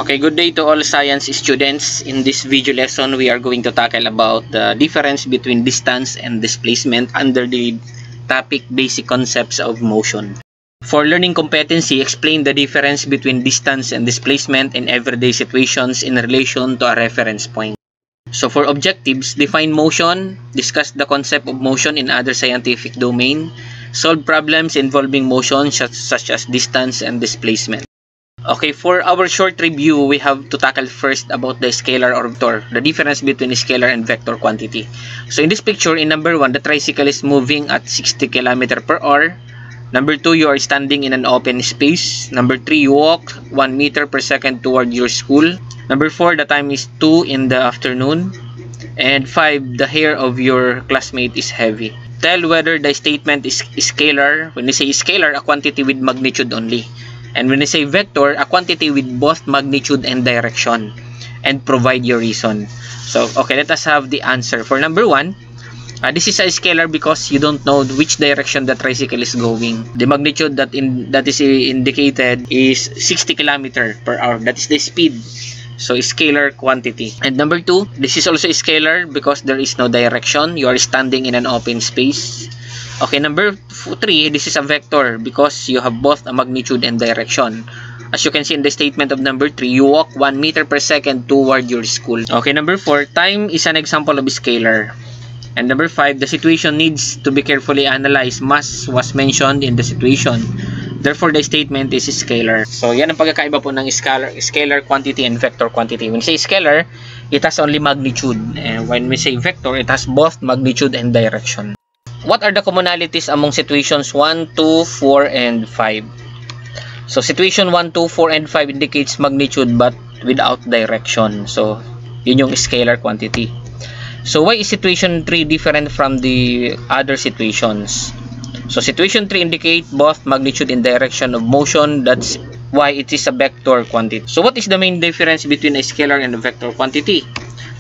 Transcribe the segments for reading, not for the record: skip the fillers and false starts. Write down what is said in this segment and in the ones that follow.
Okay, good day to all science students. In this video lesson, we are going to tackle about the difference between distance and displacement under the topic basic concepts of motion. For learning competency, explain the difference between distance and displacement in everyday situations in relation to a reference point. So for objectives, define motion, discuss the concept of motion in other scientific domain, solve problems involving motion such as distance and displacement. Okay, for our short review, we have to tackle first about the scalar or vector, the difference between scalar and vector quantity. So in this picture, in number 1, the tricycle is moving at 60 km per hour. Number 2, you are standing in an open space. Number 3, you walk 1 meter per second toward your school. Number 4, the time is 2 in the afternoon. And 5, the hair of your classmate is heavy. Tell whether the statement is scalar. When we say scalar, a quantity with magnitude only. And when we say vector, a quantity with both magnitude and direction. And provide your reason. So, okay, let us have the answer. For number 1, this is a scalar because you don't know which direction the tricycle is going. The magnitude that is indicated is 60 km per hour. That is the speed. So, scalar quantity. And number 2, this is also scalar because there is no direction. You are standing in an open space. Okay, number 3, this is a vector because you have both a magnitude and direction. As you can see in the statement of number 3, you walk 1 meter per second toward your school. Okay, number 4, time is an example of scalar. And number 5, the situation needs to be carefully analyzed. Mass was mentioned in the situation. Therefore, the statement is scalar. So, yan ang pagkakaiba po ng scalar quantity and vector quantity. When we say scalar, it has only magnitude. And when we say vector, it has both magnitude and direction. What are the commonalities among situations 1, 2, 4, and 5? So, situation 1, 2, 4, and 5 indicates magnitude but without direction. So, yun yung scalar quantity. So, why is situation 3 different from the other situations? So, situation 3 indicates both magnitude and direction of motion. That's why it is a vector quantity. So, what is the main difference between a scalar and a vector quantity?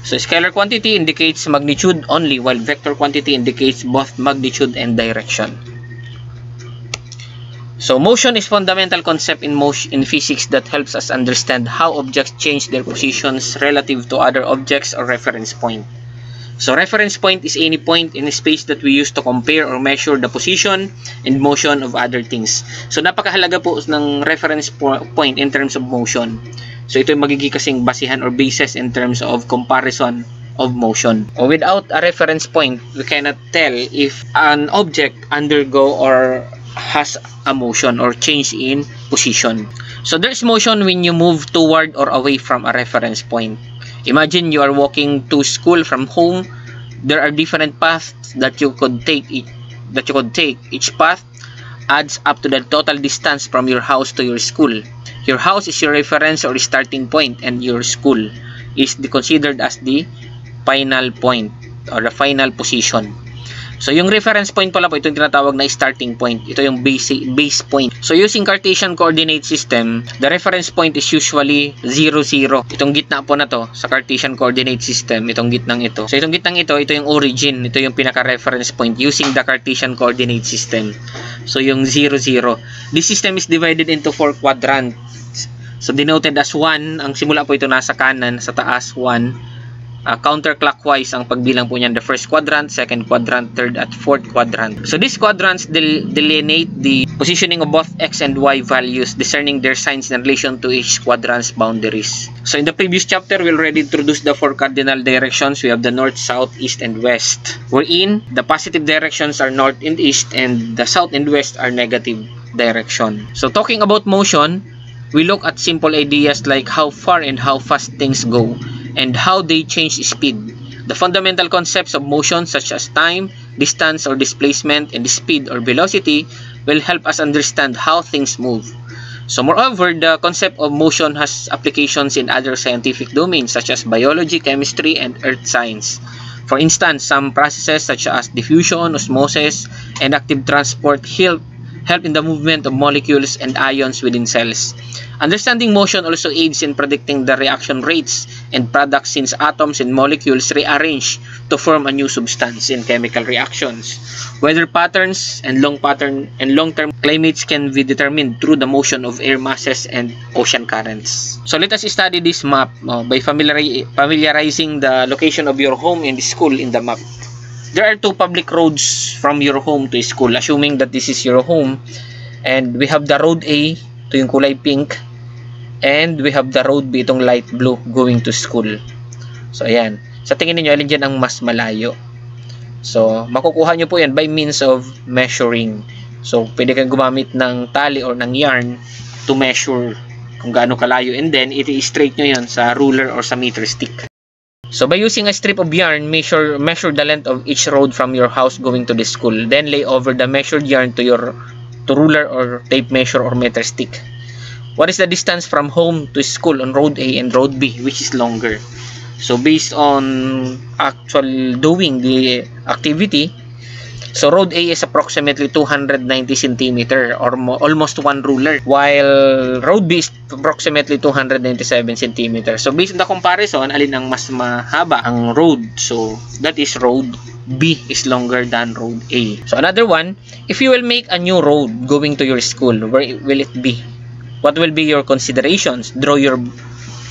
So, scalar quantity indicates magnitude only, while vector quantity indicates both magnitude and direction. So, motion is fundamental concept in physics that helps us understand how objects change their positions relative to other objects or reference point. So, reference point is any point in space that we use to compare or measure the position and motion of other things. So, napakahalaga po ng reference point in terms of motion. So, ito yung magiging kasing basihan or basis in terms of comparison of motion. Without a reference point, we cannot tell if an object undergo or has a motion or change in position. So, there's motion when you move toward or away from a reference point. Imagine you are walking to school from home. There are different paths that you could take. Each path adds up to the total distance from your house to your school. Your house is your reference or starting point, and your school is considered as the final point or the final position. So, yung reference point pala po, ito yung tinatawag na starting point. Ito yung base point. So, using Cartesian coordinate system, the reference point is usually 0, 0. Itong gitna po na to sa Cartesian coordinate system, itong gitnang ito. So, itong gitnang ito yung origin. Ito yung pinaka-reference point using the Cartesian coordinate system. So, yung 0, 0. This system is divided into 4 quadrants. So, denoted as 1. Ang simula po ito nasa kanan, sa taas 1. Counterclockwise ang pagbilang po niyan, the first quadrant, second quadrant, third at fourth quadrant. So these quadrants delineate the positioning of both x and y values, discerning their signs in relation to each quadrant's boundaries. So in the previous chapter, we already introduced the 4 cardinal directions. We have the north, south, east, and west. Wherein the positive directions are north and east, and the south and west are negative direction. So talking about motion, we look at simple ideas like how far and how fast things go, and how they change speed. The fundamental concepts of motion such as time, distance or displacement, and speed or velocity will help us understand how things move. So moreover, the concept of motion has applications in other scientific domains such as biology, chemistry, and earth science. For instance, some processes such as diffusion, osmosis, and active transport help help in the movement of molecules and ions within cells. Understanding motion also aids in predicting the reaction rates and products since atoms and molecules rearrange to form a new substance in chemical reactions. Weather patterns and long-term climates can be determined through the motion of air masses and ocean currents. So let us study this map by familiarizing the location of your home and school in the map. There are two public roads from your home to school, assuming that this is your home. And we have the road A, ito yung kulay pink. And we have the road B, itong light blue, going to school. So, ayan. Sa tingin niyo alin dyan ang mas malayo? So, makukuha nyo po yan by means of measuring. So, pwede kang gumamit ng tali or ng yarn to measure kung gaano kalayo. And then, i-straight nyo yan sa ruler or sa meter stick. So, by using a strip of yarn, measure the length of each road from your house going to the school. Then, lay over the measured yarn to ruler or tape measure or meter stick. What is the distance from home to school on road A and road B, which is longer? So, based on actual doing the activity, so road A is approximately 290 cm or almost one ruler, while road B is approximately 297 cm. So, based on the comparison, alin ang mas mahaba? Ang road. So, that is road B is longer than road A. So, another one, if you will make a new road going to your school, where will it be? What will be your considerations? Draw your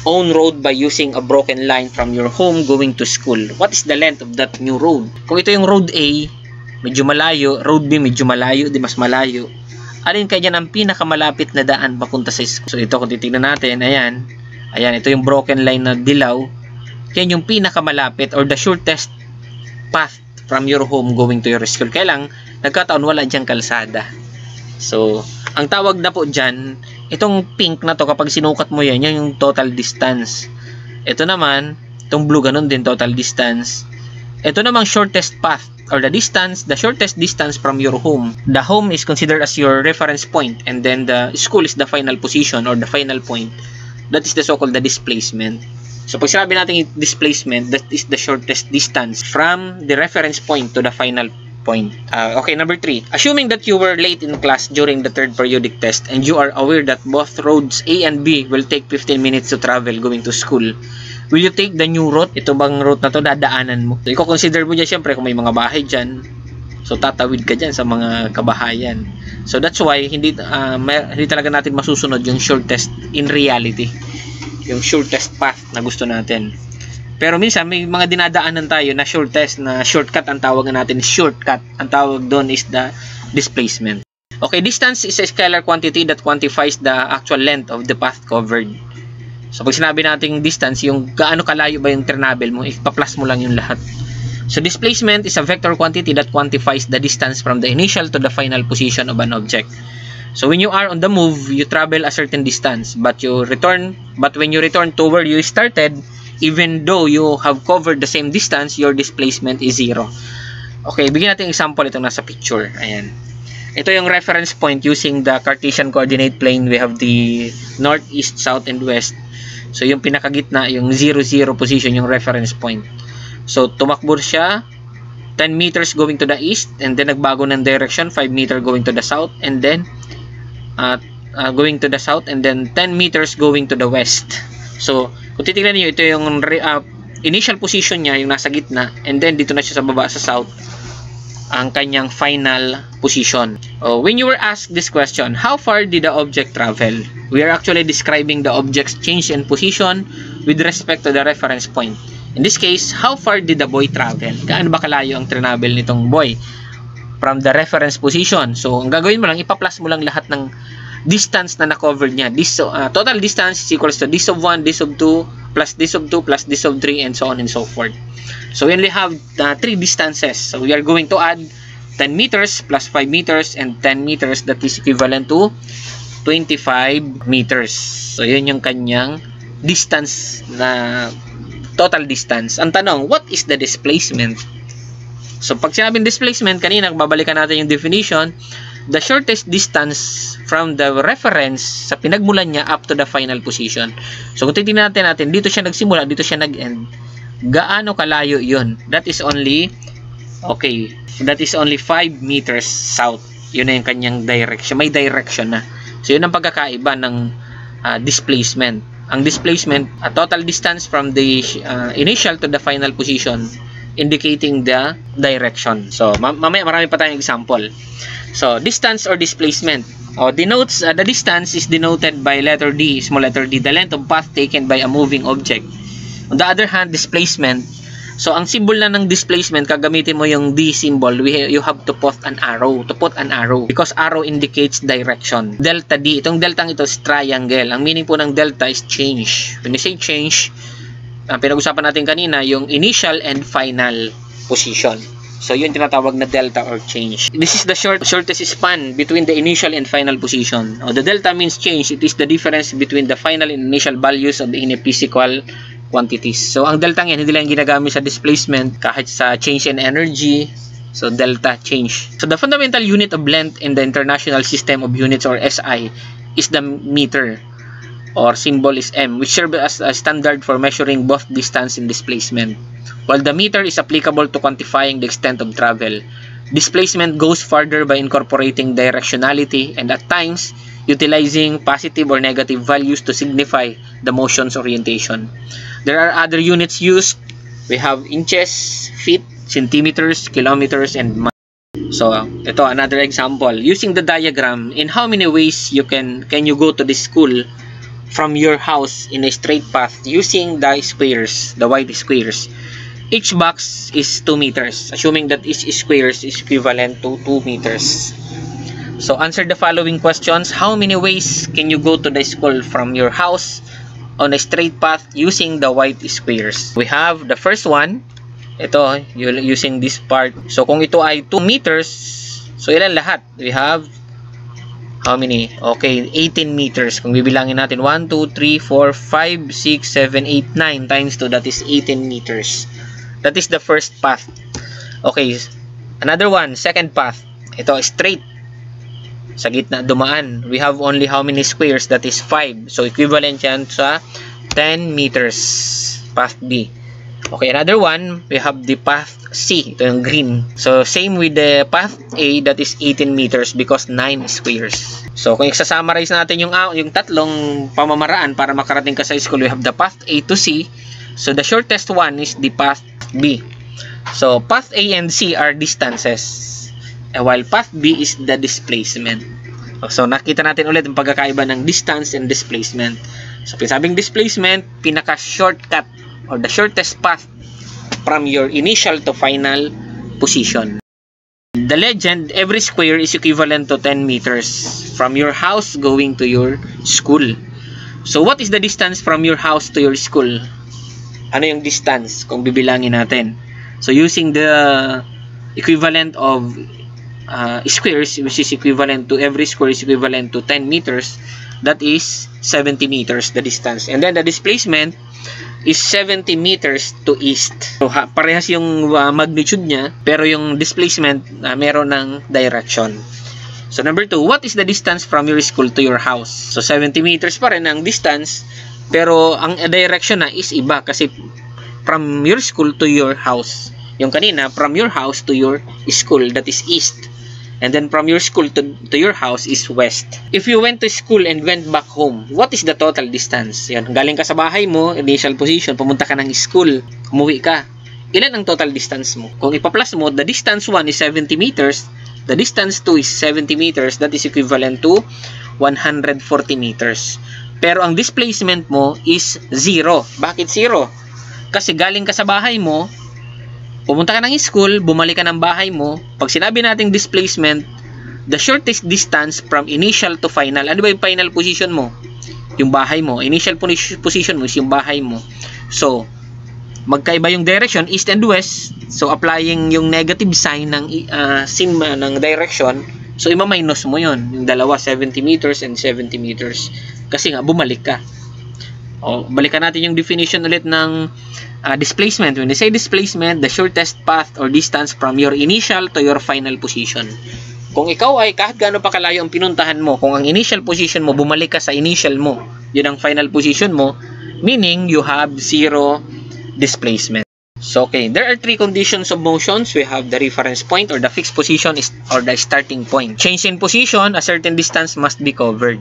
own road by using a broken line from your home going to school. What is the length of that new road? Kung ito yung road A, medyo malayo, road B medyo malayo, di mas malayo. Alin kaya ang pinakamalapit na daan papunta sa school? So ito kung titingnan natin, ayan. Ayan, ito yung broken line na dilaw. Yan yung pinakamalapit or the shortest path from your home going to your school. Kaya lang, nagkataon wala diyang kalsada. So, ang tawag na po dyan, itong pink na to, kapag sinukat mo yan, yan yung total distance. Ito naman, itong blue, ganun din, total distance. Ito namang shortest path, or the shortest distance from your home. The home is considered as your reference point, and then the school is the final position, or the final point. That is the so-called the displacement. So, pag sinabi natin displacement, that is the shortest distance from the reference point to the final point. Okay, number 3. Assuming that you were late in class during the third periodic test and you are aware that both roads A and B will take 15 minutes to travel going to school, will you take the new route? Ito bang route na to dadaanan mo? So, i-consider mo dyan syempre kung may mga bahay dyan. So, tatawid ka dyan sa mga kabahayan. So, that's why hindi talaga natin masusunod yung shortest in reality. Yung shortest path na gusto natin. Pero minsan may mga dinadaanan tayo na shortest, na shortcut ang tawag natin, shortcut. Ang tawag doon is the displacement. Okay, distance is a scalar quantity that quantifies the actual length of the path covered. So pag sinabi natin distance, yung gaano kalayo ba yung travel mo, ipa-plus mo lang yung lahat. So displacement is a vector quantity that quantifies the distance from the initial to the final position of an object. So when you are on the move, you travel a certain distance, but when you return to where you started, even though you have covered the same distance, your displacement is 0. Okay, bigyan natin example itong nasa picture. Ayan. Ito yung reference point using the Cartesian coordinate plane. We have the north, east, south, and west. So yung pinakagitna, yung 0, 0 position, yung reference point. So tumakbo siya 10 meters going to the east, and then nagbago ng direction, 5 meter going to the south, and then going to the south, and then 10 meters going to the west. So kung titignan niyo, ito yung initial position niya, yung nasa gitna, and then dito na siya sa baba sa south, ang kanyang final position. When you were asked this question, how far did the object travel? We are actually describing the object's change in position with respect to the reference point. In this case, how far did the boy travel? Gaano ba kalayo ang travel nitong boy from the reference position? So, ang gagawin mo lang, ipa-plus mo lang lahat ng distance na na-cover niya. Total distance is equals to this of 1, this of 2, plus this of 2, plus this of 3, and so on and so forth. So, we only have 3 distances. So, we are going to add 10 meters plus 5 meters and 10 meters. That is equivalent to 25 meters. So, yun yung kanyang distance na total distance. Ang tanong, what is the displacement? So, pag sinabing displacement, kanina, babalikan natin yung definition. The shortest distance from the reference sa pinagmulan niya up to the final position. So, kung titignan natin, dito siya nagsimula, dito siya nag-end. Gaano kalayo yun? That is only 5 meters south. yun na yung kanyang direction. May direction na. So, yun ang pagkakaiba ng displacement. Ang displacement, a total distance from the initial to the final position, indicating the direction. So, mamaya marami pa tayong example. So, distance or displacement. Denotes, the distance is denoted by letter D, small letter D, the length of path taken by a moving object. On the other hand, displacement. So, ang symbol na ng displacement, kagamitin mo yung D symbol, you have to put an arrow. Because arrow indicates direction. Delta D. Itong delta ito is triangle. Ang meaning po ng delta is change. When you say change, pinag-usapan natin kanina, yung initial and final position. So, yun tinatawag na delta or change. This is the shortest span between the initial and final position. The delta means change. It is the difference between the final and initial values of the physical quantities. So, ang delta yan, hindi lang ginagamit sa displacement, kahit sa change in energy. So, delta, change. So, the fundamental unit of length in the International System of Units or SI is the meter, or symbol is M, which serves as a standard for measuring both distance and displacement. While the meter is applicable to quantifying the extent of travel, displacement goes further by incorporating directionality and at times utilizing positive or negative values to signify the motion's orientation. There are other units used. We have inches, feet, centimeters, kilometers, and miles. So, ito another example. Using the diagram, in how many ways can you go to the school from your house in a straight path using the squares, the white squares? Each box is 2 meters, assuming that each squares is equivalent to 2 meters. So, answer the following questions. How many ways can you go to the school from your house on a straight path using the white squares? We have the first one. Ito, using this part. So, kung ito ay 2 meters, so ilan lahat? We have, how many? Okay, 18 meters. Kung bibilangin natin, 1, 2, 3, 4, 5, 6, 7, 8, 9 times 2, that is 18 meters. That is the first path. Okay, another one, second path. Ito, straight. Sa gitna dumaan. We have only how many squares? That is 5. So, equivalent yan sa 10 meters. Path B. Okay, another one, we have the path C. Ito yung green. So, same with the path A, that is 18 meters because 9 squares. So, kung i-summarize natin yung tatlong pamamaraan para makarating ka sa school, we have the path A to C. So, the shortest one is the path B. So, path A and C are distances. While path B is the displacement. So, nakita natin ulit ang pagkakaiba ng distance and displacement. So, pinasabing displacement, pinaka-shortcut or the shortest path from your initial to final position. The legend, every square is equivalent to 10 meters from your house going to your school. So, what is the distance from your house to your school? Ano yung distance kung bibilangin natin? So, using the equivalent of squares, which is equivalent to, every square is equivalent to 10 meters, that is 70 meters the distance. And then the displacement is 70 meters to east. So, parehas yung magnitude niya, pero yung displacement meron ng direction. So, number 2, what is the distance from your school to your house? So, 70 meters pa rin ang distance, pero ang direction na is iba kasi from your school to your house. Yung kanina, from your house to your school, that is east. And then from your school to your house is west. If you went to school and went back home, what is the total distance? Yan, galing ka sa bahay mo, initial position, pumunta ka ng school, umuwi ka. Ilan ang total distance mo? Kung ipa-plus mo, the distance 1 is 70 meters, the distance 2 is 70 meters, that is equivalent to 140 meters. Pero ang displacement mo is 0. Bakit 0? Kasi galing ka sa bahay mo, pumunta ka ng school, bumalik ka ng bahay mo. Pag sinabi nating displacement, the shortest distance from initial to final. Ano ba yung final position mo? Yung bahay mo. Initial position mo is yung bahay mo. So, magkaiba yung direction, east and west. So, applying yung negative sign ng ng direction. So, ima-minus mo yun. Yung dalawa, 70 meters and 70 meters. Kasi nga, bumalik ka. Balikan natin yung definition ulit ng displacement. When they say displacement, the shortest path or distance from your initial to your final position. Kung ikaw ay kahit gaano pa kalayo ang pinuntahan mo, kung ang initial position mo, bumalik ka sa initial mo, yun ang final position mo, meaning you have 0 displacement. So, okay, there are three conditions of motions. We have the reference point or the fixed position or the starting point. Change in position, a certain distance must be covered.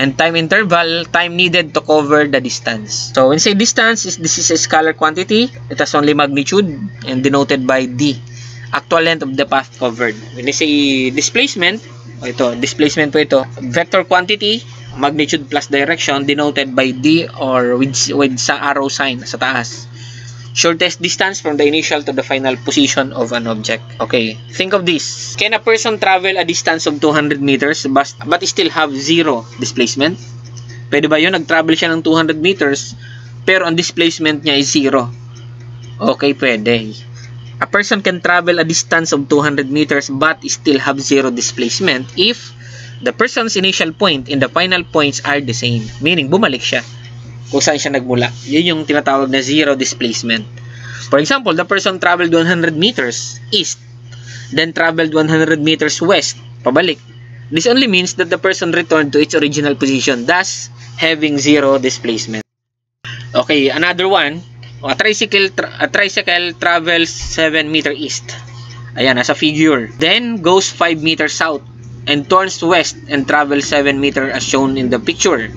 And time interval, time needed to cover the distance. So, when say distance, this is a scalar quantity. It has only magnitude and denoted by d, actual length of the path covered. When you say displacement, displacement po ito, vector quantity, magnitude plus direction, denoted by d or with sa arrow sign sa taas. Shortest distance from the initial to the final position of an object. Okay, think of this. Can a person travel a distance of 200 meters but still have zero displacement? Pwede ba yun? Nag-travel siya ng 200 meters pero ang displacement niya is zero. Okay, pwede. A person can travel a distance of 200 meters but still have zero displacement if the person's initial point and the final points are the same. Meaning, bumalik siya kung saan siya nagmula. Yun yung tinatawag na zero displacement. For example, the person traveled 100 meters east, then traveled 100 meters west, pabalik. This only means that the person returned to its original position, thus having zero displacement. Okay, another one. A tricycle travels 7 meter east. Ayan, as a figure. Then goes 5 meters south and turns west and travels 7 meters as shown in the picture.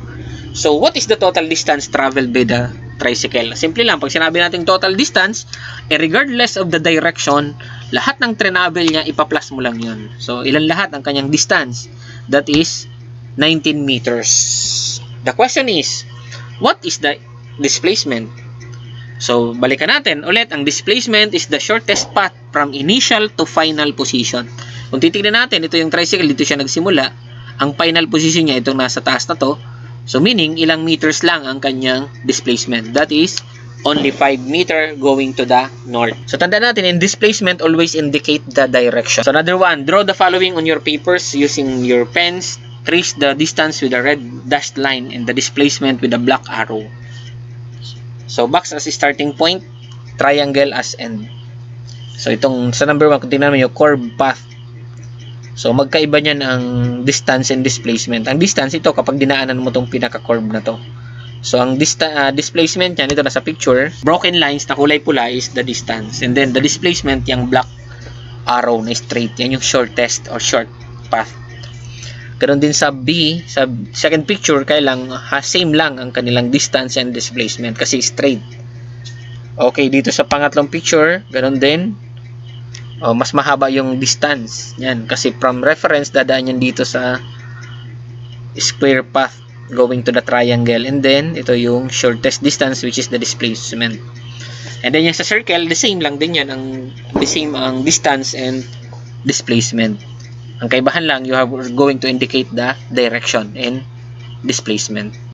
So, what is the total distance traveled by the tricycle? Simple lang, pag sinabi natin total distance, regardless of the direction, lahat ng travel niya, ipa-plus mo lang yun. So, ilan lahat ang kanyang distance? That is 19 meters. The question is, what is the displacement? So, balikan natin ulit, ang displacement is the shortest path from initial to final position. Kung titignan natin, ito yung tricycle, dito siya nagsimula. Ang final position niya, itong nasa taas na to. So, meaning, ilang meters lang ang kanyang displacement. That is, only 5 meter going to the north. So, tandaan natin, in displacement, always indicate the direction. So, another one, draw the following on your papers using your pens. Trace the distance with a red dashed line and the displacement with a black arrow. So, box as starting point, triangle as end. So, itong sa number 1, kung tingnan mo yung curve path. So, magkaiba niyan ang distance and displacement. Ang distance, ito kapag dinaanan mo itong pinaka-curve na to. So, ang displacement yan, ito nasa picture, broken lines na kulay pula is the distance. And then, the displacement, yung black arrow na straight. Yan yung shortest or short path. Ganon din sa B, sa second picture, kailang same lang ang kanilang distance and displacement kasi straight. Okay, dito sa pangatlong picture, ganon din. Mas mahaba yung distance. Yan, kasi from reference, dadaan yan dito sa square path going to the triangle. And then, ito yung shortest distance which is the displacement. And then yung sa circle, the same lang din yan. The same ang distance and displacement. Ang kaibahan lang, you are going to indicate the direction and displacement.